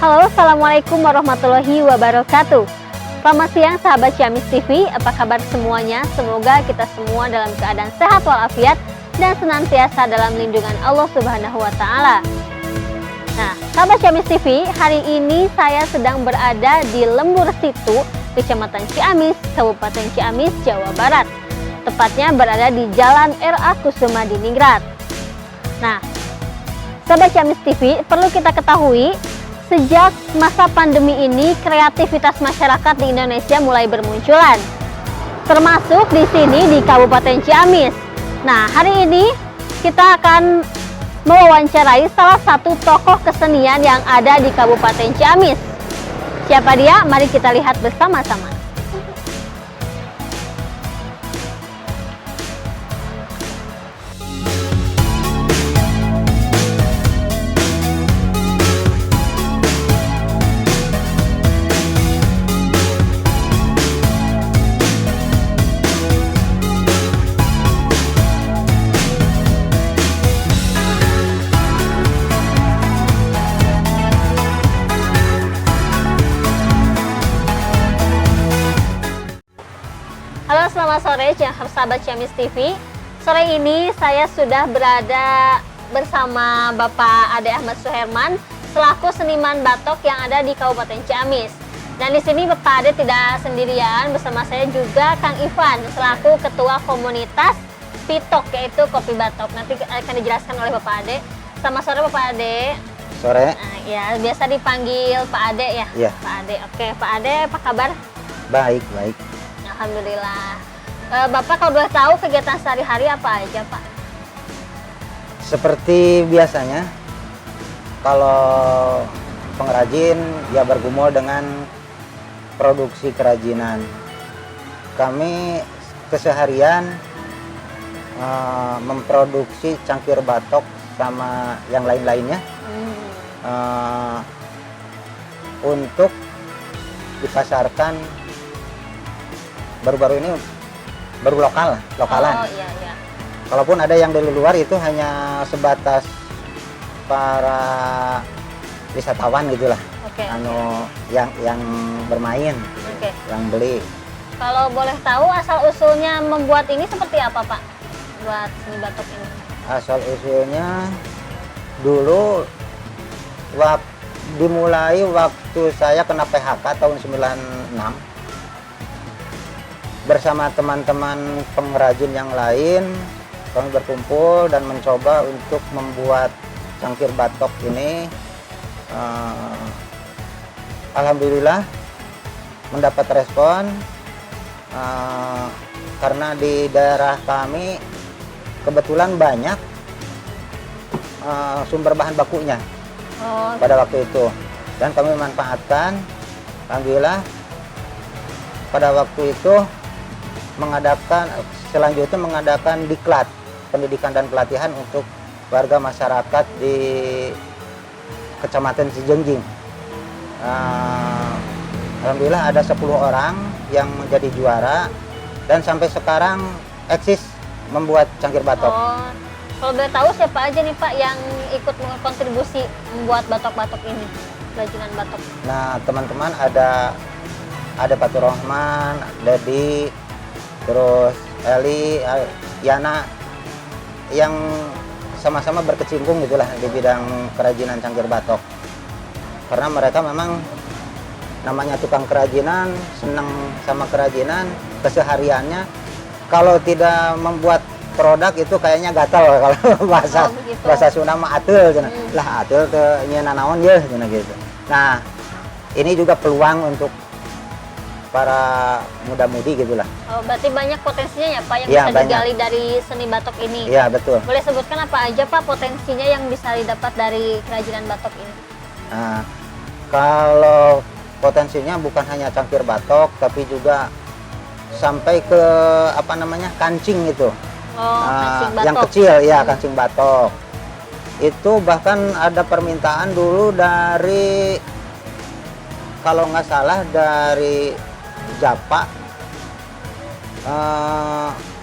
Halo, Assalamualaikum warahmatullahi wabarakatuh. Selamat siang sahabat Ciamis TV, apa kabar semuanya? Semoga kita semua dalam keadaan sehat walafiat dan senantiasa dalam lindungan Allah Subhanahu wa Ta'ala. Nah, sahabat Ciamis TV, hari ini saya sedang berada di Lembur Situ, Kecamatan Ciamis, Kabupaten Ciamis, Jawa Barat. Tepatnya berada di Jalan R.A. Kusuma Diningrat. Nah, sahabat Ciamis TV, perlu kita ketahui, sejak masa pandemi ini, kreativitas masyarakat di Indonesia mulai bermunculan, termasuk di sini di Kabupaten Ciamis. Nah, hari ini kita akan mewawancarai salah satu tokoh kesenian yang ada di Kabupaten Ciamis. Siapa dia? Mari kita lihat bersama-sama. Halo, selamat sore sahabat Ciamis TV. Sore ini saya sudah berada bersama Bapak Ade Ahmad Suherman selaku seniman batok yang ada di Kabupaten Ciamis. Dan di sini Bapak Ade tidak sendirian, bersama saya juga Kang Ivan selaku ketua komunitas Pitok, yaitu kopi batok. Nanti akan dijelaskan oleh Bapak Ade. Selamat sore Bapak Ade. Sore. Nah, ya, biasa dipanggil Pak Ade ya? Iya. Pak Ade. Oke, Pak Ade apa kabar? Baik, baik. Alhamdulillah. Bapak kalau boleh tahu kegiatan sehari-hari apa aja, Pak? Seperti biasanya, kalau pengrajin ya bergumul dengan produksi kerajinan. Kami keseharian memproduksi cangkir batok sama yang lain-lainnya untuk dipasarkan. Baru-baru ini baru lokalan. Oh, iya, iya. Kalaupun ada yang dari luar itu hanya sebatas para wisatawan gitulah. Oke. Yang bermain, yang beli. Kalau boleh tahu asal usulnya membuat ini seperti apa, Pak? Buat seni batok ini. Asal usulnya dulu dimulai waktu saya kena PHK tahun 96. Bersama teman-teman pengrajin yang lain, kami berkumpul dan mencoba untuk membuat cangkir batok ini. Alhamdulillah mendapat respon, karena di daerah kami kebetulan banyak sumber bahan bakunya pada waktu itu, dan kami memanfaatkan. Alhamdulillah pada waktu itu selanjutnya mengadakan diklat, pendidikan dan pelatihan untuk warga masyarakat di Kecamatan Cijenjing. Alhamdulillah ada 10 orang yang menjadi juara dan sampai sekarang eksis membuat cangkir batok. Kalau boleh tahu siapa aja nih Pak yang ikut berkontribusi membuat batok-batok ini, kerajinan batok? Nah, teman-teman ada Pak Rohman, Dedi, terus Eli, Yana, yang sama-sama berkecimpung gitulah di bidang kerajinan cangkir batok. Karena mereka memang namanya tukang kerajinan, senang sama kerajinan, kesehariannya kalau tidak membuat produk itu kayaknya gatal kalau bahasa Sunda mah atul cenah. Lah atul teh nya nanaon ye cenah gitu. Nah, ini juga peluang untuk para muda-mudi gitulah. Oh, berarti banyak potensinya ya Pak yang bisa digali dari seni batok ini. Iya, betul. Boleh sebutkan apa aja Pak potensinya yang bisa didapat dari kerajinan batok ini? Nah, kalau potensinya bukan hanya cangkir batok, tapi juga sampai ke kancing itu. Kancing batok. Yang kecil ya, kancing batok. Itu bahkan ada permintaan dulu dari, kalau nggak salah dari Japa,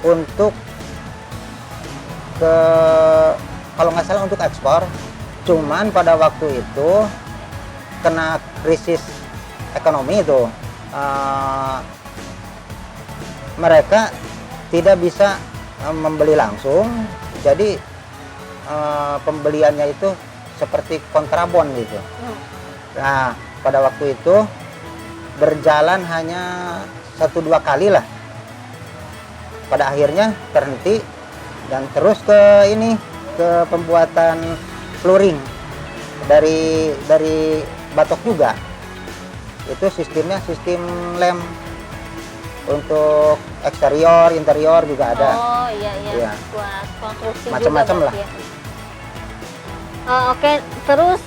untuk kalau nggak salah untuk ekspor. Cuman pada waktu itu kena krisis ekonomi itu, mereka tidak bisa membeli langsung, jadi pembeliannya itu seperti kontrabon gitu. Nah, pada waktu itu berjalan hanya 1-2 kali lah. Pada akhirnya terhenti dan terus ke pembuatan flooring dari batok juga. Itu sistemnya sistem lem untuk eksterior, interior juga ada. Oh iya. Iya. Buat konstruksi Macam-macam juga lah. berarti ya. Oke, terus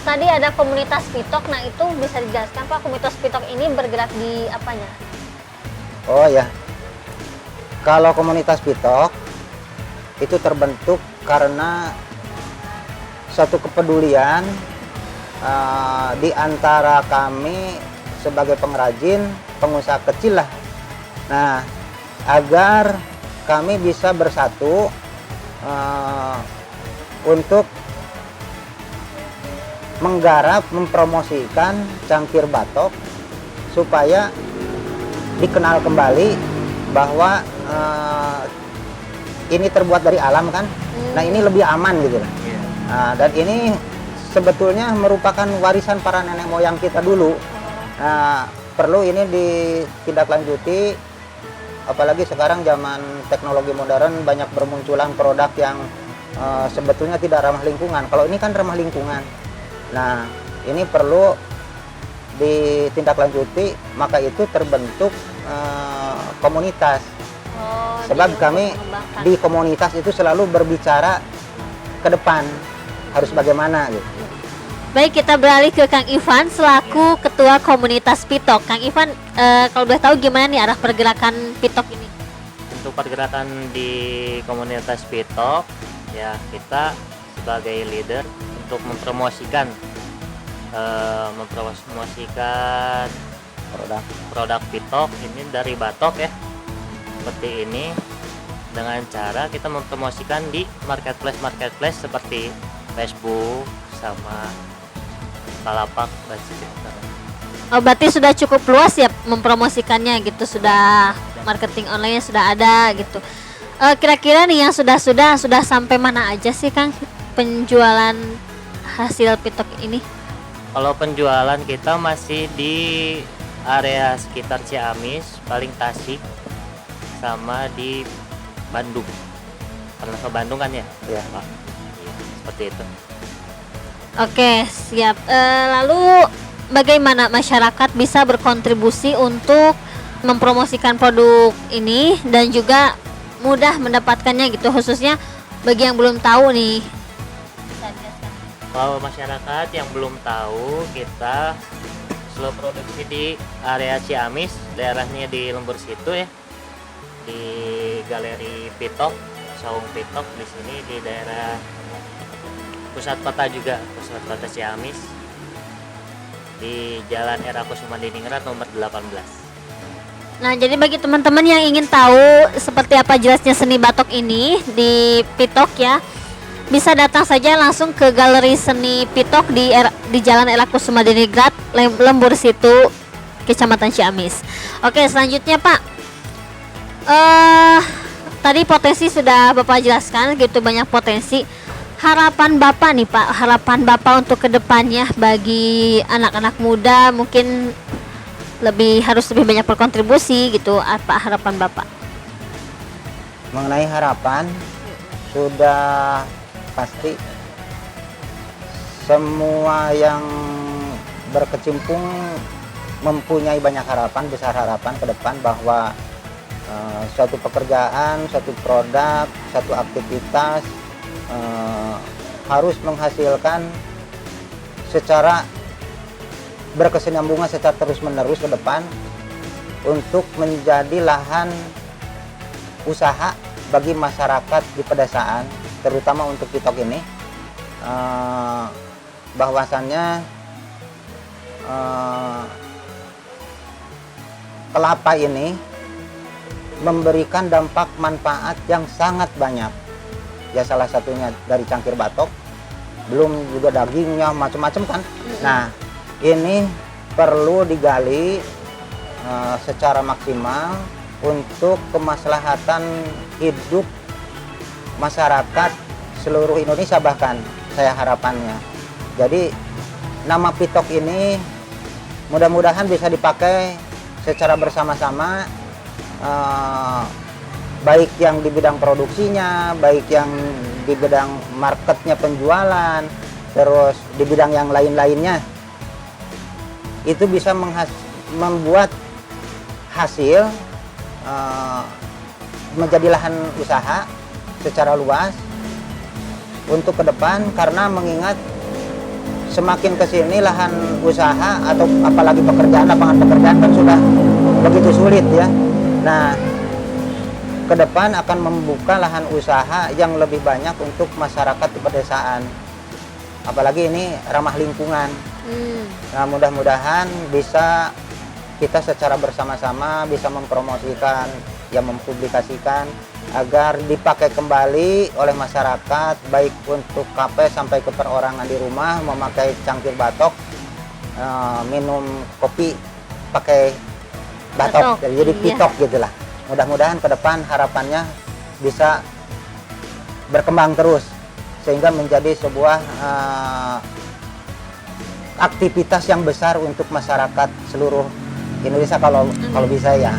tadi ada komunitas pitok. Nah, itu bisa dijelaskan Pak, komunitas pitok ini bergerak di apanya? Oh ya, kalau komunitas pitok itu terbentuk karena suatu kepedulian di antara kami sebagai pengrajin, pengusaha kecil lah. Nah, agar kami bisa bersatu untuk menggarap, mempromosikan cangkir batok supaya dikenal kembali bahwa ini terbuat dari alam kan. Nah, ini lebih aman gitu lah. Nah, dan ini sebetulnya merupakan warisan para nenek moyang kita dulu. Nah, perlu ini ditindaklanjuti, apalagi sekarang zaman teknologi modern banyak bermunculan produk yang sebetulnya tidak ramah lingkungan. Kalau ini kan ramah lingkungan. Nah, ini perlu ditindaklanjuti, maka itu terbentuk komunitas. Sebab kami di komunitas itu selalu berbicara ke depan harus bagaimana gitu. Baik, kita beralih ke Kang Ivan selaku Ketua Komunitas Pitok. Kang Ivan, kalau udah tahu gimana nih arah pergerakan Pitok ini? Untuk pergerakan di komunitas Pitok, ya kita sebagai leader untuk mempromosikan produk Pitok ini dari batok ya, seperti ini, dengan cara kita mempromosikan di marketplace seperti Facebook sama Bukalapak dan sekitar. Oh, berarti sudah cukup luas ya mempromosikannya gitu, sudah marketing online sudah ada gitu. Kira-kira nih yang sudah sampai mana aja sih Kang penjualan hasil Pitok ini? Kalau penjualan kita masih di area sekitar Ciamis, paling Tasik, sama di Bandung. Pernah ke Bandung kan ya? Iya. Pak. Iya, seperti itu. Oke, siap. Lalu bagaimana masyarakat bisa berkontribusi untuk mempromosikan produk ini dan juga mudah mendapatkannya gitu, khususnya bagi yang belum tahu nih? Kalau masyarakat yang belum tahu, kita selalu produksi di area Ciamis, daerahnya di Lembur situ ya, di Galeri Pitok, Saung Pitok di sini di daerah pusat kota juga, pusat kota Ciamis, di Jalan Era Kusuma Diningrat nomor 18. Nah, jadi bagi teman-teman yang ingin tahu seperti apa jelasnya seni batok ini di Pitok ya, bisa datang saja langsung ke Galeri Seni Pitok di Jalan Era Kusuma Diningrat, Lembur situ, Kecamatan Ciamis. Oke, selanjutnya Pak, tadi potensi sudah Bapak jelaskan gitu, banyak potensi. Harapan Bapak nih Pak, harapan Bapak untuk kedepannya bagi anak-anak muda, mungkin harus lebih banyak berkontribusi gitu, apa harapan Bapak? Mengenai harapan, sudah pasti semua yang berkecimpung mempunyai banyak harapan, besar harapan ke depan bahwa suatu pekerjaan, suatu produk, suatu aktivitas harus menghasilkan secara berkesinambungan secara terus-menerus ke depan untuk menjadi lahan usaha bagi masyarakat di pedesaan, terutama untuk Pitok ini, bahwasannya kelapa ini memberikan dampak manfaat yang sangat banyak. Ya, salah satunya dari cangkir batok, belum juga dagingnya macam-macam kan. Nah, ini perlu digali secara maksimal untuk kemaslahatan hidup masyarakat seluruh Indonesia, bahkan saya harapannya. Jadi nama Pitok ini mudah-mudahan bisa dipakai secara bersama-sama, baik yang di bidang produksinya, baik yang di bidang marketnya, penjualan, terus di bidang yang lain-lainnya, itu bisa membuat hasil menjadi lahan usaha secara luas untuk ke depan, karena mengingat semakin kesini lahan usaha atau apalagi lapangan pekerjaan kan sudah begitu sulit ya. Nah, ke depan akan membuka lahan usaha yang lebih banyak untuk masyarakat di pedesaan. Apalagi ini ramah lingkungan. Nah, mudah-mudahan bisa kita secara bersama-sama bisa mempromosikan, mempublikasikan agar dipakai kembali oleh masyarakat, baik untuk KP sampai ke perorangan di rumah memakai cangkir batok, minum kopi pakai batok. Jadi pitok gitulah. Mudah-mudahan ke depan harapannya bisa berkembang terus sehingga menjadi sebuah aktivitas yang besar untuk masyarakat seluruh Indonesia kalau bisa ya.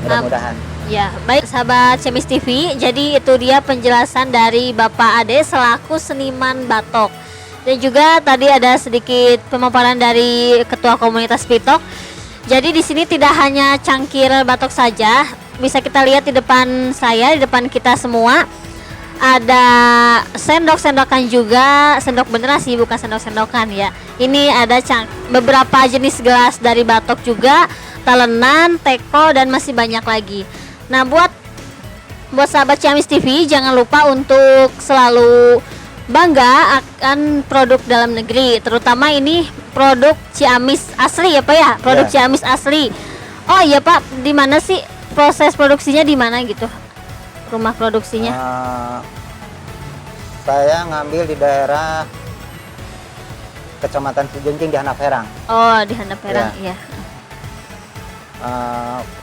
Mudah-mudahan. Ya, baik sahabat Ciamis TV. Jadi itu dia penjelasan dari Bapak Ade selaku seniman batok. Dan juga tadi ada sedikit pemaparan dari Ketua Komunitas Pitok. Jadi di sini tidak hanya cangkir batok saja, bisa kita lihat di depan saya, di depan kita semua ada sendok-sendokan juga, sendok beneran sih bukan sendok-sendokan ya. Ini ada beberapa jenis gelas dari batok juga, talenan, teko dan masih banyak lagi. Nah, buat sahabat Ciamis TV jangan lupa untuk selalu bangga akan produk dalam negeri, terutama ini produk Ciamis asli ya Pak ya, produk Ciamis asli. Oh iya Pak, di mana sih proses produksinya, di mana gitu rumah produksinya? Saya ngambil di daerah Kecamatan Sijunjing di Handap Herang. Oh, di Handap Herang, iya.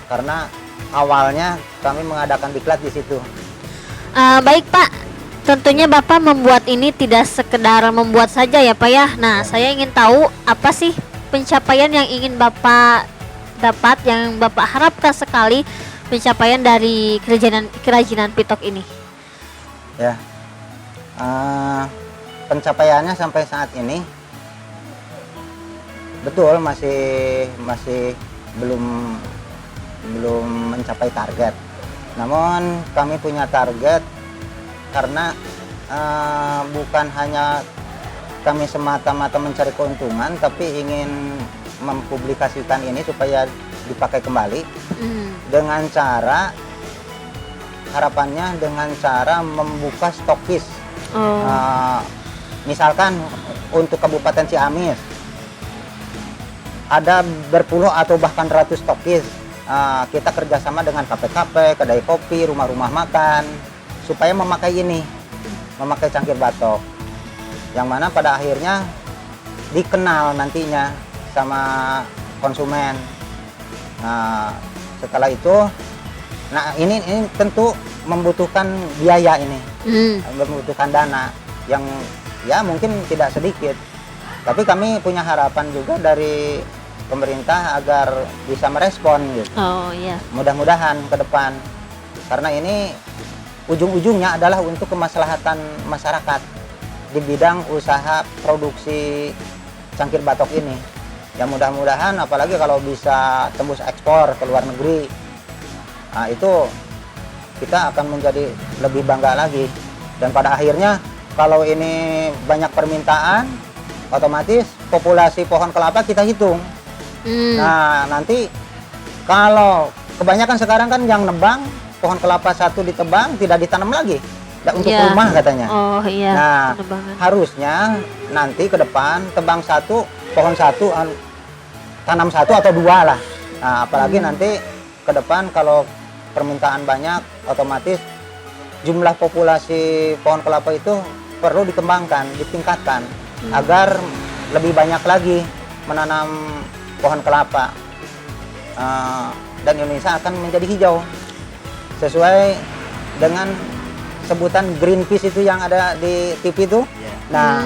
Karena awalnya kami mengadakan diklat di situ. Baik Pak, tentunya Bapak membuat ini tidak sekedar membuat saja ya Pak ya. Nah, saya ingin tahu apa sih pencapaian yang ingin Bapak dapat, yang Bapak harapkan sekali pencapaian dari kerajinan Pitok ini? Ya, pencapaiannya sampai saat ini betul masih belum mencapai target. Namun kami punya target karena bukan hanya kami semata-mata mencari keuntungan, tapi ingin mempublikasikan ini supaya dipakai kembali dengan cara, harapannya dengan cara membuka stokis. Misalkan untuk Kabupaten Ciamis ada berpuluh atau bahkan ratus stokis. Kita kerjasama dengan KP-KP, kedai kopi, rumah-rumah makan supaya memakai ini, memakai cangkir batok, yang mana pada akhirnya dikenal nantinya sama konsumen. Nah, setelah itu, ini tentu membutuhkan biaya ini, membutuhkan dana yang ya mungkin tidak sedikit. Tapi kami punya harapan juga dari pemerintah agar bisa merespon gitu. Oh iya. Mudah-mudahan ke depan, karena ini ujung-ujungnya adalah untuk kemaslahatan masyarakat di bidang usaha produksi cangkir batok ini. Ya mudah-mudahan apalagi kalau bisa tembus ekspor ke luar negeri. Nah, itu kita akan menjadi lebih bangga lagi. Dan pada akhirnya kalau ini banyak permintaan, otomatis populasi pohon kelapa kita hitung. Nah, nanti kalau kebanyakan sekarang kan yang nebang pohon kelapa satu ditebang tidak ditanam lagi, untuk rumah katanya. Oh iya. Nah, harusnya nanti ke depan tebang satu, pohon satu, tanam satu atau dua lah. Nah, apalagi nanti ke depan kalau permintaan banyak, otomatis jumlah populasi pohon kelapa itu perlu dikembangkan, ditingkatkan agar lebih banyak lagi menanam pohon kelapa. Dan Indonesia akan menjadi hijau sesuai dengan sebutan Greenpeace itu yang ada di TV itu. Nah,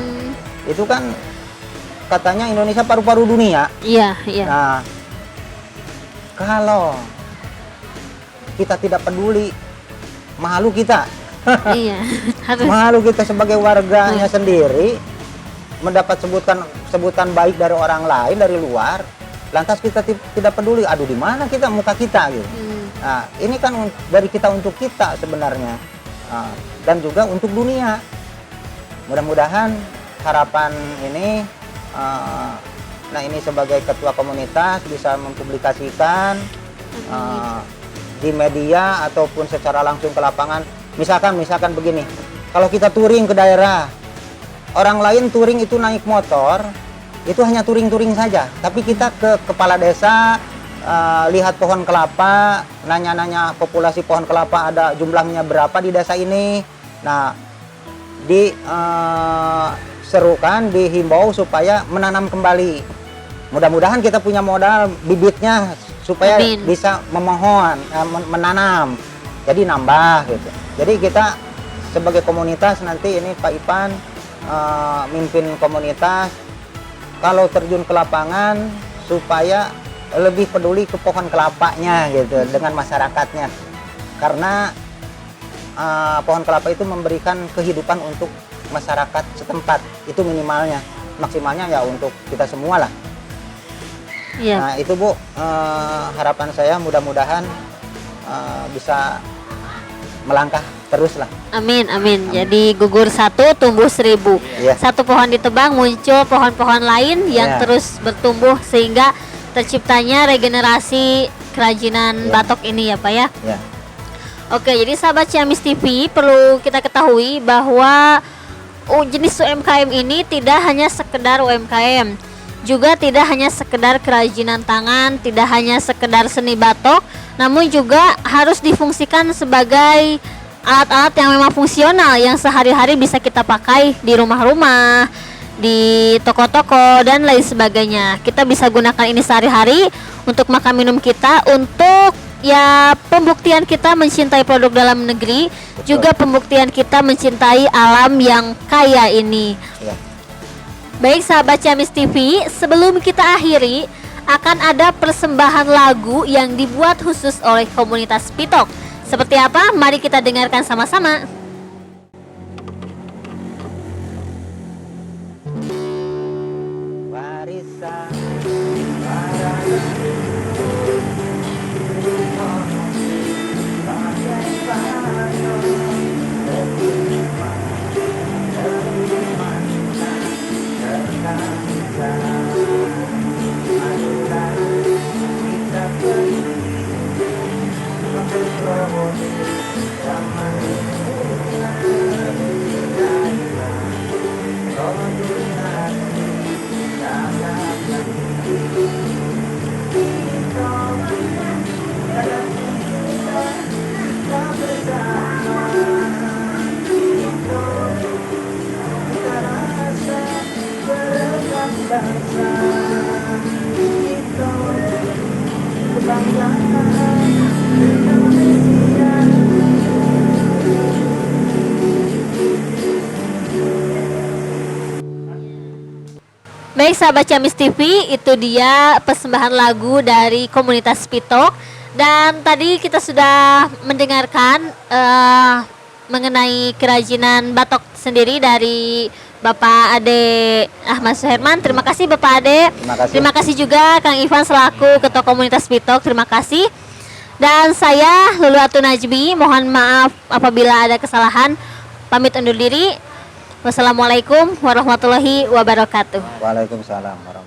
itu kan katanya Indonesia paru-paru dunia. Iya, iya. Nah, kalau kita tidak peduli, malu kita. Iya, harus. Malu kita sebagai warganya sendiri mendapat sebutan baik dari orang lain, dari luar, lantas kita tidak peduli. Aduh, di mana kita muka kita gitu. Nah, ini kan dari kita untuk kita sebenarnya. Dan juga untuk dunia. Mudah-mudahan harapan ini, nah ini sebagai ketua komunitas bisa mempublikasikan di media ataupun secara langsung ke lapangan. Misalkan begini, kalau kita touring ke daerah, orang lain touring itu naik motor, itu hanya touring-touring saja. Tapi kita ke kepala desa, lihat pohon kelapa, nanya-nanya populasi pohon kelapa ada jumlahnya berapa di desa ini. Nah, diserukan, dihimbau supaya menanam kembali. Mudah-mudahan kita punya modal bibitnya supaya bisa memohon, menanam. Jadi nambah gitu. Jadi kita sebagai komunitas nanti ini Pak Ipan mimpin komunitas, kalau terjun ke lapangan supaya lebih peduli ke pohon kelapanya gitu dengan masyarakatnya. Karena pohon kelapa itu memberikan kehidupan untuk masyarakat setempat, itu minimalnya. Maksimalnya ya untuk kita semua lah. Iya. Nah itu Bu, harapan saya mudah-mudahan bisa melangkah terus lah. Amin, amin. Jadi gugur 1 tumbuh 1000. Iya. Satu pohon ditebang muncul pohon-pohon lain yang terus bertumbuh sehingga terciptanya regenerasi kerajinan batok ini ya Pak ya. Ya. Oke, jadi sahabat Ciamis TV, perlu kita ketahui bahwa jenis UMKM ini tidak hanya sekedar UMKM, juga tidak hanya sekedar kerajinan tangan, tidak hanya sekedar seni batok, namun juga harus difungsikan sebagai alat-alat yang memang fungsional yang sehari-hari bisa kita pakai di rumah-rumah, di toko-toko dan lain sebagainya. Kita bisa gunakan ini sehari-hari untuk makan minum kita, untuk ya pembuktian kita mencintai produk dalam negeri. Betul. Juga pembuktian kita mencintai alam yang kaya ini. Ya. Baik sahabat Ciamis TV, sebelum kita akhiri akan ada persembahan lagu yang dibuat khusus oleh komunitas Pitok. Seperti apa? Mari kita dengarkan sama-sama. Warisan Baik sahabat Ciamis TV, itu dia persembahan lagu dari komunitas Pitok. Dan tadi kita sudah mendengarkan mengenai kerajinan batok sendiri dari Bapak Ade Ahmad Suherman. Terima kasih Bapak Ade. Terima kasih juga Kang Ivan selaku Ketua Komunitas Pitok. Terima kasih. Dan saya Lulu Atun Najmi, mohon maaf apabila ada kesalahan. Pamit undur diri. Wassalamualaikum warahmatullahi wabarakatuh. Waalaikumsalam warahmatullahi wabarakatuh.